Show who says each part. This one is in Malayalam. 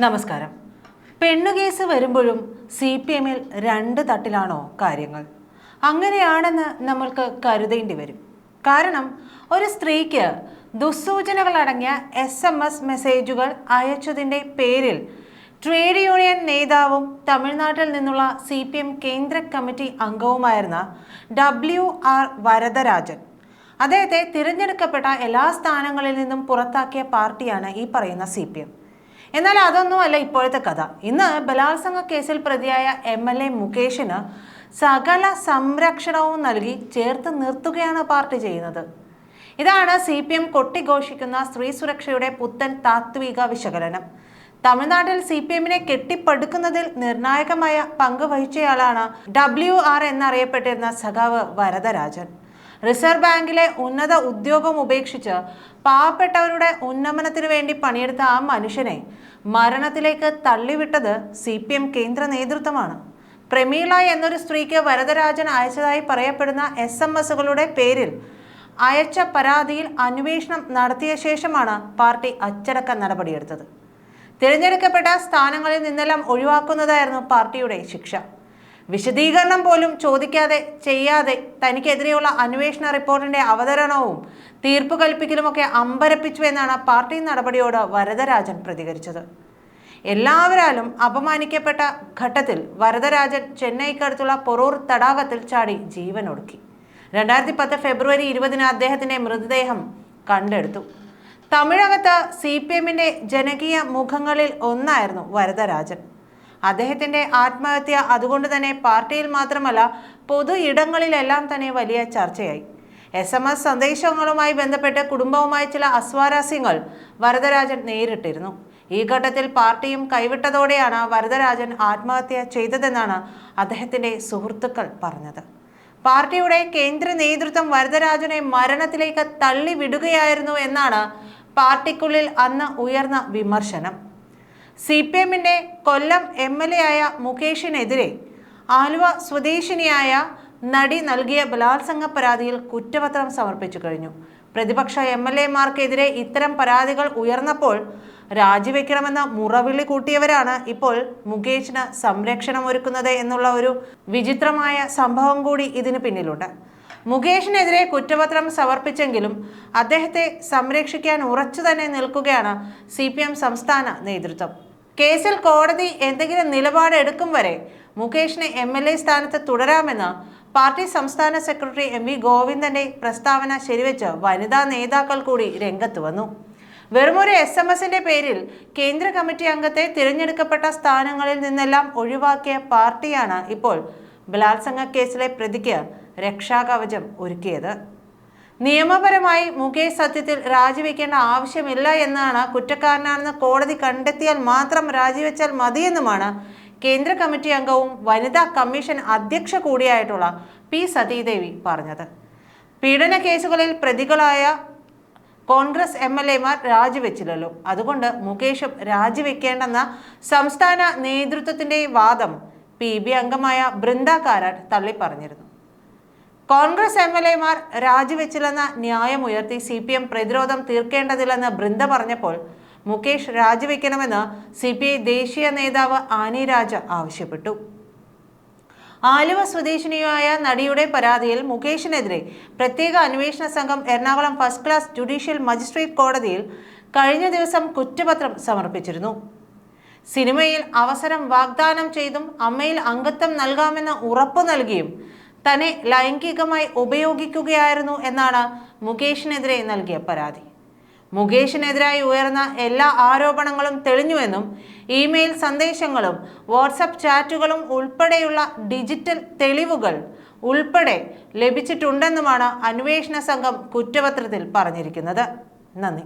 Speaker 1: നമസ്കാരം. പെണ്ണുകേസ് വരുമ്പോഴും CPM-ൽ രണ്ട് തട്ടിലാണോ കാര്യങ്ങൾ? അങ്ങനെയാണെന്ന് നമ്മൾക്ക് കരുതേണ്ടി വരും. കാരണം ഒരു സ്ത്രീക്ക് ദുസ്സൂചനകളടങ്ങിയ SMS മെസ്സേജുകൾ അയച്ചതിൻ്റെ പേരിൽ ട്രേഡ് യൂണിയൻ നേതാവും തമിഴ്നാട്ടിൽ നിന്നുള്ള CPM കേന്ദ്ര കമ്മിറ്റി അംഗവുമായിരുന്ന WR വരദരാജൻ, അദ്ദേഹത്തെ തിരഞ്ഞെടുക്കപ്പെട്ട എല്ലാ സ്ഥാനങ്ങളിൽ നിന്നും പുറത്താക്കിയ പാർട്ടിയാണ് ഈ പറയുന്ന CPM. എന്നാൽ അതൊന്നുമല്ല ഇപ്പോഴത്തെ കഥ. ഇന്ന് ബലാത്സംഗ കേസിൽ പ്രതിയായ MLA മുകേഷിന് സകല സംരക്ഷണവും നൽകി ചേർത്ത് നിർത്തുകയാണ് പാർട്ടി ചെയ്യുന്നത്. ഇതാണ് CPM കൊട്ടിഘോഷിക്കുന്ന സ്ത്രീ സുരക്ഷയുടെ പുത്തൻ താത്വിക വിശകലനം. തമിഴ്നാട്ടിൽ CPM-നെ കെട്ടിപ്പടുക്കുന്നതിൽ നിർണായകമായ പങ്ക് വഹിച്ചയാളാണ് WR എന്നറിയപ്പെട്ടിരുന്ന സഖാവ് വരദരാജൻ. റിസർവ് ബാങ്കിലെ ഉന്നത ഉദ്യോഗം ഉപേക്ഷിച്ച് പാവപ്പെട്ടവരുടെ ഉന്നമനത്തിനു വേണ്ടി പണിയെടുത്ത ആ മനുഷ്യനെ മരണത്തിലേക്ക് തള്ളിവിട്ടത് CPM കേന്ദ്ര നേതൃത്വമാണ്. പ്രമീള എന്നൊരു സ്ത്രീക്ക് വരദരാജൻ അയച്ചതായി പറയപ്പെടുന്ന SMS-കളുടെ പേരിൽ അയച്ച പരാതിയിൽ അന്വേഷണം നടത്തിയ ശേഷമാണ് പാർട്ടി അച്ചടക്ക നടപടിയെടുത്തത്. തിരഞ്ഞെടുക്കപ്പെട്ട സ്ഥാനങ്ങളിൽ നിന്നെല്ലാം ഒഴിവാക്കുന്നതായിരുന്നു പാർട്ടിയുടെ ശിക്ഷ. വിശദീകരണം പോലും ചോദിക്കാതെ ചെയ്യാതെ തനിക്കെതിരെയുള്ള അന്വേഷണ റിപ്പോർട്ടിന്റെ അവതരണവും തീർപ്പ് കൽപ്പിക്കലുമൊക്കെ അമ്പരപ്പിച്ചു എന്നാണ് പാർട്ടി നടപടിയോട് വരദരാജൻ പ്രതികരിച്ചത്. എല്ലാവരാലും അപമാനിക്കപ്പെട്ട ഘട്ടത്തിൽ വരദരാജൻ ചെന്നൈക്കടുത്തുള്ള പൊറൂർ തടാകത്തിൽ ചാടി ജീവനൊടുക്കി. 2010 ഫെബ്രുവരി 20-ന് അദ്ദേഹത്തിന്റെ മൃതദേഹം കണ്ടെടുത്തു. തമിഴകത്ത് CPM-ന്റെ ജനകീയ മുഖങ്ങളിൽ ഒന്നായിരുന്നു വരദരാജൻ. അദ്ദേഹത്തിന്റെ ആത്മഹത്യ അതുകൊണ്ട് തന്നെ പാർട്ടിയിൽ മാത്രമല്ല പൊതു ഇടങ്ങളിലെല്ലാം തന്നെ വലിയ ചർച്ചയായി. SMS സന്ദേശങ്ങളുമായി ബന്ധപ്പെട്ട് കുടുംബവുമായി ചില അസ്വാരസ്യങ്ങൾ വരദരാജൻ നേരിട്ടിരുന്നു. ഈ ഘട്ടത്തിൽ പാർട്ടിയും കൈവിട്ടതോടെയാണ് വരദരാജൻ ആത്മഹത്യ ചെയ്തതെന്നാണ് അദ്ദേഹത്തിന്റെ സുഹൃത്തുക്കൾ പറഞ്ഞത്. പാർട്ടിയുടെ കേന്ദ്ര നേതൃത്വം വരദരാജനെ മരണത്തിലേക്ക് തള്ളിവിടുകയായിരുന്നു എന്നാണ് പാർട്ടിക്കുള്ളിൽ അന്ന് ഉയർന്ന വിമർശനം. CPM-ന്റെ കൊല്ലം MLA ആയ മുകേഷിനെതിരെ ആലുവ സ്വദേശിനിയായ നടി നൽകിയ ബലാത്സംഗ പരാതിയിൽ കുറ്റപത്രം സമർപ്പിച്ചു കഴിഞ്ഞു. പ്രതിപക്ഷ MLA-മാർക്കെതിരെ ഇത്തരം പരാതികൾ ഉയർന്നപ്പോൾ രാജിവെക്കണമെന്ന മുറവിളി കൂട്ടിയവരാണ് ഇപ്പോൾ മുകേഷിന് സംരക്ഷണം ഒരുക്കുന്നത് എന്നുള്ള ഒരു വിചിത്രമായ സംഭവം കൂടി ഇതിന് പിന്നിലുണ്ട്. മുകേഷിനെതിരെ കുറ്റപത്രം സമർപ്പിച്ചെങ്കിലും അദ്ദേഹത്തെ സംരക്ഷിക്കാൻ ഉറച്ചു തന്നെ നിൽക്കുകയാണ് CPM സംസ്ഥാന നേതൃത്വം. കേസിൽ കോടതി എന്തെങ്കിലും നിലപാട് എടുക്കും വരെ മുകേഷിനെ MLA സ്ഥാനത്ത് തുടരാമെന്ന് പാർട്ടി സംസ്ഥാന സെക്രട്ടറി MV ഗോവിന്ദന്റെ പ്രസ്താവന ശരിവെച്ച് വനിതാ നേതാക്കൾ കൂടി രംഗത്ത് വന്നു. വെറുമൊരു SMS-ന്റെ പേരിൽ കേന്ദ്ര കമ്മിറ്റി അംഗത്തെ തിരഞ്ഞെടുക്കപ്പെട്ട സ്ഥാനങ്ങളിൽ നിന്നെല്ലാം ഒഴിവാക്കിയ പാർട്ടിയാണ് ഇപ്പോൾ ബലാത്സംഗ കേസിലെ പ്രതിക്ക് രക്ഷാകവചം ഒരുക്കിയത്. നിയമപരമായി മുകേഷ് സത്യത്തിൽ രാജിവെക്കേണ്ട ആവശ്യമില്ല എന്നാണ്, കുറ്റക്കാരനാണെന്ന് കോടതി കണ്ടെത്തിയാൽ മാത്രം രാജിവെച്ചാൽ മതിയെന്നുമാണ് കേന്ദ്ര കമ്മിറ്റി അംഗവും വനിതാ കമ്മീഷൻ അധ്യക്ഷ കൂടിയായിട്ടുള്ള P സതീദേവി പറഞ്ഞത്. പീഡന കേസുകളിൽ പ്രതികളായ കോൺഗ്രസ് MLA-മാർ രാജിവെച്ചില്ലല്ലോ, അതുകൊണ്ട് മുകേഷും രാജിവെക്കേണ്ടെന്ന സംസ്ഥാന നേതൃത്വത്തിന്റെ വാദം PB അംഗമായ ബൃന്ദ കാരാട്ട് തള്ളിപ്പറഞ്ഞിരുന്നു. കോൺഗ്രസ് MLA-മാർ രാജിവെച്ചില്ലെന്ന ന്യായമുയർത്തി CPM പ്രതിരോധം തീർക്കേണ്ടതില്ലെന്ന് ബൃന്ദ പറഞ്ഞപ്പോൾ മുകേഷ് രാജിവെക്കണമെന്ന് CPI ദേശീയ നേതാവ് ആനി രാജ ആവശ്യപ്പെട്ടു. ആലുവ സ്വദേശിനിയായ നടിയുടെ പരാതിയിൽ മുകേഷിനെതിരെ പ്രത്യേക അന്വേഷണ സംഘം Ernakulam first class judicial magistrate കോടതിയിൽ കഴിഞ്ഞ ദിവസം കുറ്റപത്രം സമർപ്പിച്ചിരുന്നു. സിനിമയിൽ അവസരം വാഗ്ദാനം ചെയ്തും അമ്മയിൽ അംഗത്വം നൽകാമെന്ന് ഉറപ്പു നൽകിയും തന്നെ ലൈംഗികമായി ഉപയോഗിക്കുകയായിരുന്നു എന്നാണ് മുകേഷിനെതിരെ നൽകിയ പരാതി. മുകേഷിനെതിരായി ഉയർന്ന എല്ലാ ആരോപണങ്ങളും തെളിഞ്ഞുവെന്നും ഇമെയിൽ സന്ദേശങ്ങളും വാട്സപ്പ് ചാറ്റുകളും ഉൾപ്പെടെയുള്ള ഡിജിറ്റൽ തെളിവുകൾ ഉൾപ്പെടെ ലഭിച്ചിട്ടുണ്ടെന്നുമാണ് അന്വേഷണ സംഘം കുറ്റപത്രത്തിൽ പറഞ്ഞിരിക്കുന്നത്. നന്ദി.